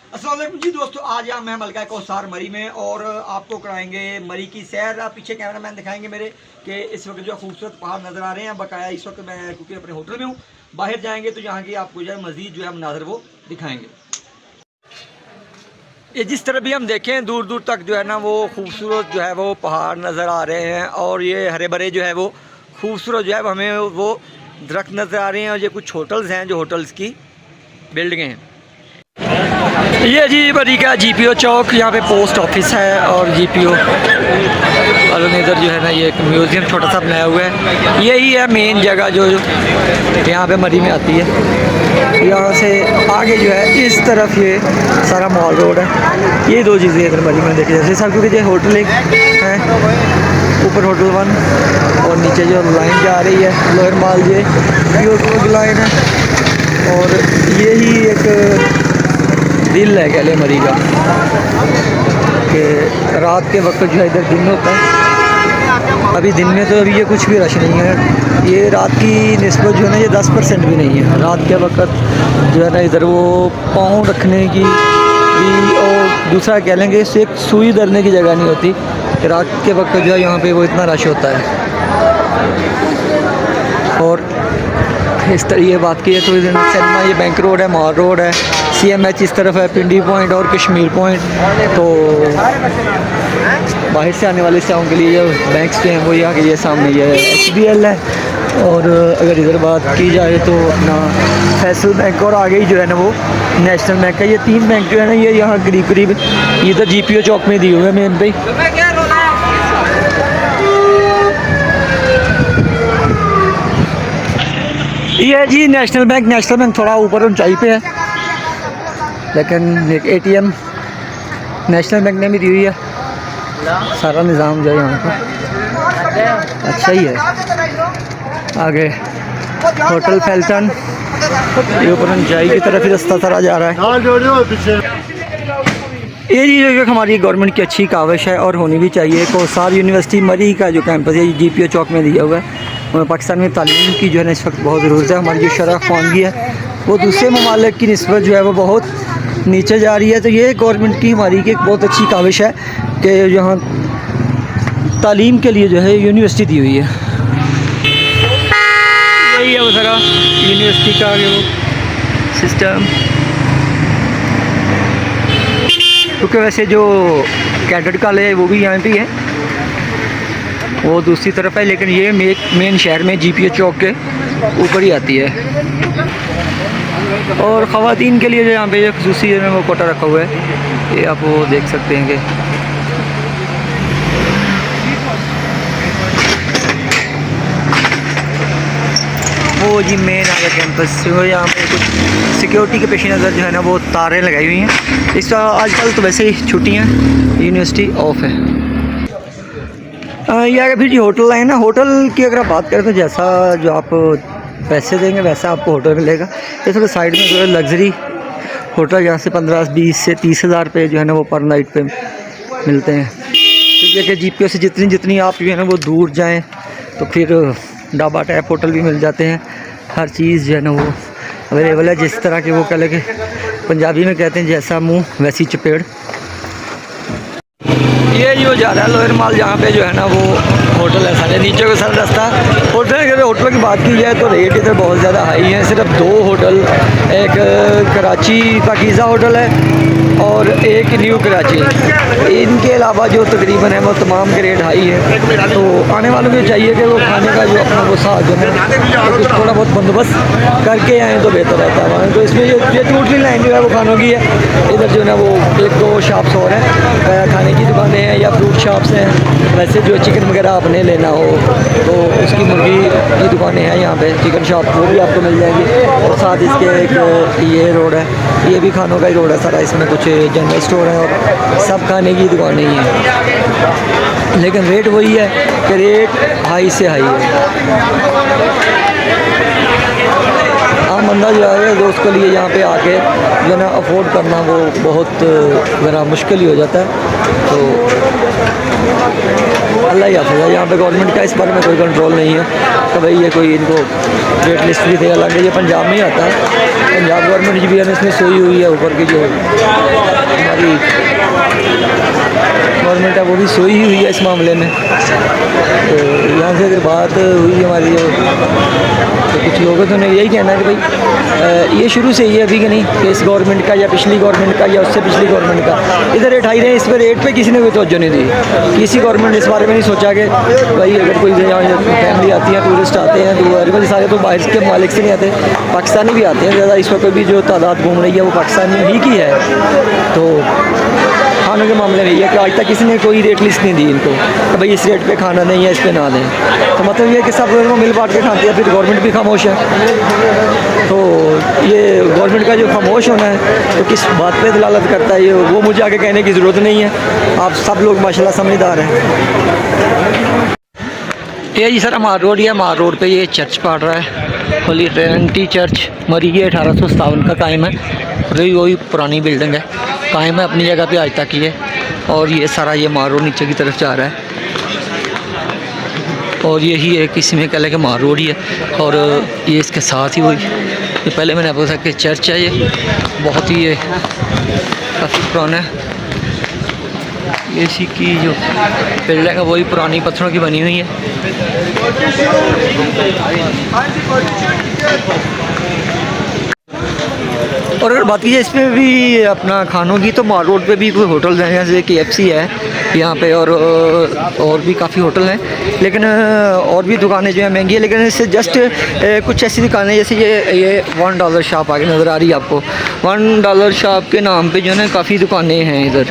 अस्सलाम वालेकुम जी दोस्तों, आज हम हैं मलका कौसार मरी में और आपको कराएंगे मरी की सैर। पीछे कैमरामैन दिखाएंगे मेरे कि इस वक्त जो खूबसूरत पहाड़ नज़र आ रहे हैं। बकाया इस वक्त मैं क्योंकि अपने होटल में हूँ, बाहर जाएंगे तो यहाँ की आपको जो है मज़ीद जो है मनाज़र वो दिखाएंगे। ये जिस तरह भी हम देखें दूर दूर तक जो है ना वो खूबसूरत जो है वो पहाड़ नज़र आ रहे हैं और ये हरे भरे जो है वो खूबसूरत जो है हमें वो दरख्त नज़र आ रहे हैं। और ये कुछ होटल्स हैं जो होटल्स की बिल्डिंगें हैं। ये जी मरी का जीपीओ चौक, यहाँ पे पोस्ट ऑफिस है और जीपीओ और इधर जो है ना ये एक म्यूज़ियम छोटा सा बनाया हुआ है। यही है मेन जगह जो यहाँ पे मरी में आती है। यहाँ से आगे जो है इस तरफ ये सारा मॉल रोड है। ये दो चीज़ें इधर मरी में देखी जैसे सब, क्योंकि ये होटल एक है, ऊपर होटल 1 और नीचे जो लाइन जा रही है लोअर माल ये की लाइन है। और यही एक दिल है गले मरी का कि रात के वक्त जो है इधर दिन होता है। अभी दिन में तो अभी ये कुछ भी रश नहीं है। ये रात की निस्बत जो है ना ये 10% भी नहीं है। रात के वक्त जो है ना इधर वो पाँव रखने की भी और दूसरा कह लेंगे इससे एक सुई धरने की जगह नहीं होती। रात के वक्त जो है यहाँ पे वो इतना रश होता है। और इस तरह ये बात की है तो इधर सिनेमा ये बैंक रोड है, मॉल रोड है, CMH इस तरफ है, पिंडी पॉइंट और कश्मीर पॉइंट। तो बाहर से आने वाले सैलानियों के लिए जो बैंक्स जो हैं वो यहाँ के ये सामने ये HBL है। और अगर इधर बात की जाए तो अपना फैसल बैंक और आगे ही जो है ना वो नेशनल बैंक है। ये 3 बैंक जो है ना ये यहाँ करीब करीब इधर जीपीओ चौक में दिए हुए हैं मेन पे। ये जी नेशनल बैंक थोड़ा ऊपर ऊंचाई पे है, लेकिन एक ATM नेशनल बैंक ने भी दी हुई है। सारा निज़ाम जो है यहाँ का अच्छा ही है। आगे होटल फेल्टन, ये ऊपर ऊंचाई की तरफ ही रास्ता सारा जा रहा है। ये जी जो हमारी गवर्नमेंट की अच्छी काविश है और होनी भी चाहिए। कौसार यूनिवर्सिटी मरी का जो कैंपस है जीपीओ चौक में दिया हुआ है। पाकिस्तान में तालीम की जो है ना इस वक्त बहुत ज़रूरत है। हमारी जो शरह ख़वानगी है वो दूसरे ममालिक की निस्बत जो है वो बहुत नीचे जा रही है। तो ये गवर्नमेंट की हमारी की एक बहुत अच्छी काविश है कि यहाँ तालीम के लिए जो है यूनिवर्सिटी दी हुई है। यही है वो सारा यूनिवर्सिटी का जो सिस्टम। क्योंकि वैसे जो कैडेट कॉलेज है वो भी यहाँ पे है, वो दूसरी तरफ है, लेकिन ये मेन शहर में जीपीओ चौक के ऊपर ही आती है। और ख़वातीन के लिए जो यहाँ पे एक ख़ुसूसी जो है वो कोटा रखा हुआ है, ये आप वो देख सकते हैं कि वो जी मेन आ गया कैंपस। यहाँ पे कुछ सिक्योरिटी के पेश नज़र जो है ना वो तारें लगाई हुई हैं। इसका आजकल तो वैसे ही छुट्टियाँ, यूनिवर्सिटी ऑफ है। ये अगर फिर जी होटल है ना, होटल की अगर आप बात करें तो जैसा जो आप पैसे देंगे वैसा आपको होटल मिलेगा। जैसे साइड में जो है लग्जरी होटल यहाँ से 15-20 से 30 हज़ार रुपये जो है ना वो पर नाइट पे मिलते हैं। तो ये जीपीओ से जितनी आप जो है ना वो दूर जाएं तो फिर ढाबा टाइप होटल भी मिल जाते हैं। हर चीज़ जो है ना वो अवेलेबल है। जिस तरह के वो कह लें कि पंजाबी में कहते हैं जैसा मुँह वैसी चपेड़। ये जो जा रहा है लोअर माल, जहाँ पे जो है ना वो होटल है सारे नीचे को सारा रास्ता होटल। अगर होटल की बात की जाए तो रेट इधर बहुत ज़्यादा हाई है। सिर्फ 2 होटल, एक कराची पाकीज़ा होटल है और एक न्यू कराची। इनके अलावा जो तकरीबन है वो तमाम के रेट हाई है। तो आने वालों को चाहिए कि वो खाने का जो अपना वो साथ जो है तो कुछ थोड़ा बहुत बंदोबस्त करके आएँ तो बेहतर रहता है। तो इसमें ये टोटली लाइन जो है वो खानों की है। इधर जो है ना वो 1-2 शॉप्स और हैं, खाने की दुकानें हैं या फ्रूट शॉप्स हैं। वैसे जो चिकन वगैरह आपने लेना हो तो उसकी मुर्गी की दुकानें हैं यहाँ पे, चिकन शॉप वो भी आपको मिल जाएगी। और साथ इसके एक ये रोड है, ये भी खानों का ही रोड है सारा। इसमें कुछ जनरल स्टोर है और सब खाने की दुकानें ही हैं, लेकिन रेट वही है कि रेट हाई से हाई है। आम बंदा जो है दोस्त के लिए यहाँ पे आके जो है ना अफोर्ड करना वो बहुत ज़रा मुश्किल ही हो जाता है। तो अल्लाह ही हाफ़िज़ है। यहाँ पे गवर्नमेंट का इस बारे में कोई कंट्रोल नहीं है तो भाई ये कोई इनको रेट लिस्ट भी देगा लगे। ये पंजाब में ही आता है, पंजाब गवर्नमेंट जी भी है इसमें सोई हुई है ऊपर की जो हमारी गवर्नमेंट है वो भी सोई ही हुई है इस मामले में। तो यहाँ से अगर बात हुई हमारी जो तो कुछ लोगों तो ने यही कहना है कि भाई ये शुरू से ही है अभी कि नहीं कि इस गवर्नमेंट का या पिछली गवर्नमेंट का या उससे पिछली गवर्नमेंट का इधर रेट हाई रहे, इस पर रेट पे किसी ने कोई तवज्जो नहीं दी। किसी गवर्नमेंट ने इस बारे में नहीं सोचा कि भाई अगर कोई यहाँ फैमिली आती है, टूरिस्ट आते हैं तो अरे सारे तो बाहर के मालिक से नहीं आते, पाकिस्तानी भी आते हैं ज़्यादा। इस वक्त भी जो तादाद घूम रही है वो पाकिस्तानी ही की है। तो खानों के मामले में यह कि आज तक किसी ने कोई रेट लिस्ट नहीं दी इनको कि भाई इस रेट पे खाना नहीं है, इस पे ना दें। तो मतलब ये कि सब लोगों को मिल बांट के खाते हैं, फिर गवर्नमेंट भी खामोश है। तो ये गवर्नमेंट का जो खामोश होना है तो किस बात पे दलालत करता है ये वो मुझे आगे कहने की ज़रूरत नहीं है, आप सब लोग माशाल्लाह समझदार हैं। ये जी सर मार रोड, ये मार रोड पे ये चर्च पड़ रहा है, होली ट्रिनिटी चर्च मरी, ये 1857 का कायम है और ये वही पुरानी बिल्डिंग है, कायम है अपनी जगह पे आज तक ये। और ये सारा ये मार रोड नीचे की तरफ जा रहा है और यही है किसी में कह लें कि मार रोड ही है। और ये इसके साथ ही वही ये पहले मैंने आपको बताया कि चर्च है, ये बहुत ही ये काफ़ी पुराना है। ये इसी की जो बिल्डिंग है वही पुरानी पत्थरों की बनी हुई है। और अगर बात कीजिए इसमें भी अपना खानों की तो माल रोड पे भी कोई होटल हैं जैसे KFC है यहाँ पे और भी काफ़ी होटल हैं, लेकिन और भी दुकानें जो हैं महंगी है। लेकिन इससे जस्ट कुछ ऐसी दुकानें जैसे ये $1 शॉप आगे नज़र आ रही है आपको, $1 शॉप के नाम पे जो है ना काफ़ी दुकानें हैं इधर।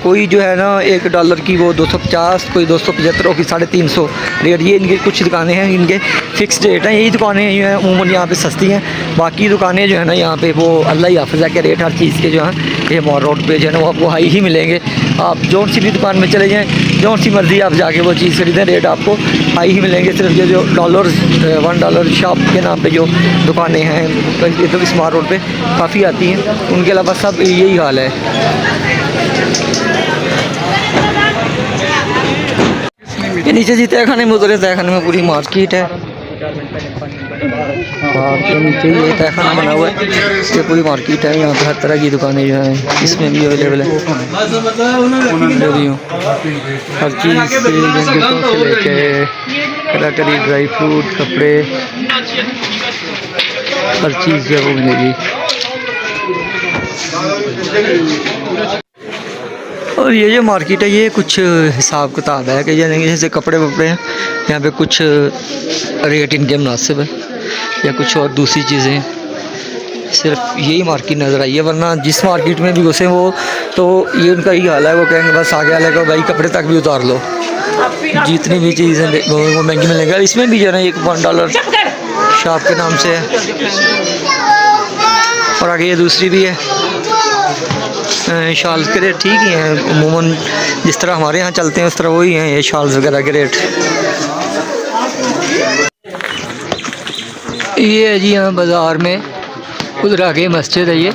कोई जो है ना $1 की वो 250, कोई 275 और 350 रेट। ये इनकी कुछ दुकानें हैं, इनके फ़िक्स रेट हैं। यही दुकानें जो हैं अमूमन यहाँ पे सस्ती हैं, बाकी दुकानें जो है ना यहाँ पे वो अल्लाह ही हाफ़िज़ के रेट हर चीज़ के जो हैं ये मॉल रोड पे जो है ना वो आपको हाई ही मिलेंगे। आप जो सी भी दुकान में चले जाएँ, जो सी मर्ज़ी आप जाके वो चीज़ खरीदें, रेट आपको हाई ही मिलेंगे। सिर्फ ये जो $1 शॉप के नाम पे जो दुकानें हैं ये तो इस मॉल रोड पे काफ़ी आती हैं, उनके अलावा सब यही हाल है। ये नीचे जी तहखाने में उतरे, तहखाने में पूरी मार्केट है और जो नीचे ये तहखाना बना हुआ है ये पूरी मार्केट है। यहाँ पे हर तरह की दुकानें जो हैं इसमें भी अवेलेबल है, जो भी हो हर चीज़ से लेके करी ड्राई फ्रूट, कपड़े, हर चीज़ जो है वो मिलेगी। और ये जो मार्केट है ये कुछ हिसाब किताब है कि जैसे कपड़े वपड़े हैं यहाँ पे कुछ रेट इनके मुनासिब है या कुछ और दूसरी चीज़ें, सिर्फ यही मार्केट नज़र आई है। वरना जिस मार्केट में भी घुसे वो तो ये उनका ही हाल है, वो कहेंगे बस आगे वाले को भाई कपड़े तक भी उतार लो, जितनी भी चीज़ें वो महंगी मिलेंगी। इसमें भी जो है ना एक $1 शॉप के नाम से है और आगे ये दूसरी भी है। शॉल्स के रेट ठीक ही हैं अमूमन, जिस तरह हमारे यहाँ चलते हैं उस तरह वही हैं ये शॉल्स वगैरह के रेट। ये है जी यहाँ बाज़ार में उधर आगे मस्जिद है, ये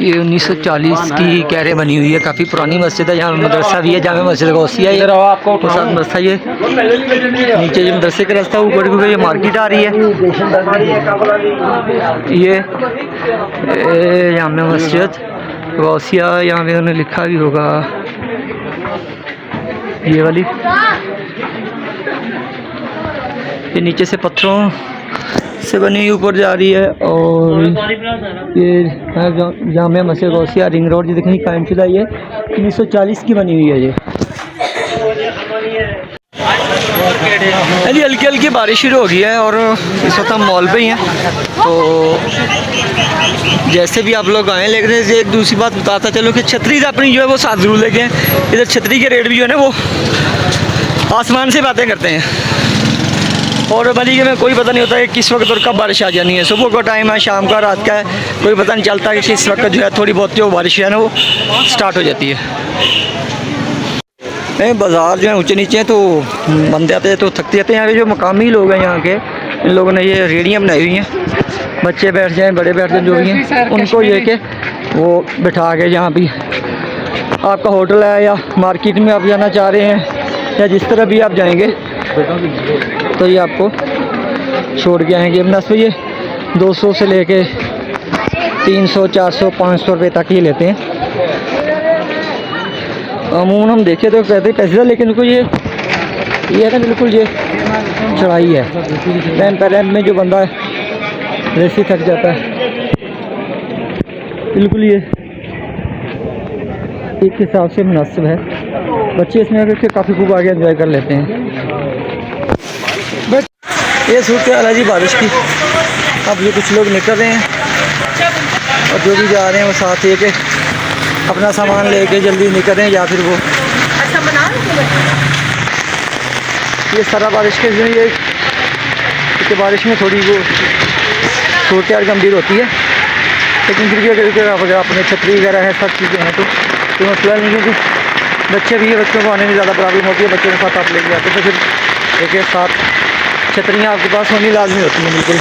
1940 की कह रहे बनी हुई है, काफ़ी पुरानी मस्जिद है। यहाँ मदरसा भी है, जामे मस्जिद गौसिया है, आपको साथ मदरसा ये नीचे जो मदरसे का रास्ता ऊपर क्योंकि ये मार्केट आ रही है। ये जामे मस्जिद गौसिया, यहाँ पे उन्होंने लिखा भी होगा ये वाली। ये नीचे से पत्थरों से बनी ऊपर जा रही है और ये जामिया मस्जिद गौसिया रिंग रोड जो दिखनी कायमशुदा, ये 1940 की बनी हुई है। ये अभी हल्की हल्की बारिश शुरू हो गई है और इस वक्त हम मॉल पे ही हैं। तो जैसे भी आप लोग आएँ, लेकिन एक दूसरी बात बताता चलो कि छतरी अपनी जो है वो साथ ज़रूर लेके हैं। इधर छतरी के रेट भी जो है ना वो आसमान से बातें करते हैं और मरीके में कोई पता नहीं होता है कि किस वक्त और कब बारिश आ जानी है। सुबह का टाइम है, शाम का, रात का है, कोई पता नहीं चलता कि किस वक्त जो है थोड़ी बहुत जो बारिश है ना वो स्टार्ट हो जाती है। नहीं बाज़ार जो है ऊँचे नीचे हैं तो बंदे आते हैं तो थकते जाते हैं। यहाँ के जो मकामी लोग हैं यहाँ के, इन लोगों ने ये रेहड़ियाँ बनाई हुई हैं, बच्चे बैठ जाएँ, बड़े बैठ जाएँ, जो भी हैं उनको ये कि वो बिठा के यहाँ भी आपका होटल है या मार्केट में आप जाना चाह रहे हैं या जिस तरह भी आप जाएंगे तो ये आपको छोड़ के आएंगे। अपना तो ये 200 से लेके 300, 400, 500 रुपये तक ही लेते हैं। अमूमन हम देखे तो कहते पैसे, लेकिन उनको ये है ना बिल्कुल ये चढ़ाई है। रैंप में जो बंदा वैसे थक जाता है, बिल्कुल ये एक हिसाब से मुनासिब है। बच्चे इसमें आकर काफ़ी खूब आगे एंजॉय कर लेते हैं। बट ये सूरत हाल है जी बारिश की। अब ये कुछ लोग निकल रहे हैं और जो भी जा रहे हैं वो साथ ये कि अपना सामान लेके जल्दी निकल रहे हैं, या फिर वो ये सारा बारिश के ये क्योंकि बारिश में थोड़ी वो सूरत हाल गंभीर होती है, लेकिन फिर भी अगर अपने छतरी वगैरह है सब चीज़ें हैं तो मसला नहीं, क्योंकि बच्चे भी है, बच्चों को आने में ज़्यादा प्रॉब्लम होती है। बच्चों के साथ आप लेके आते तो फिर एक साथ छतरियाँ आपके पास होनी लाजमी होती हैं बिल्कुल।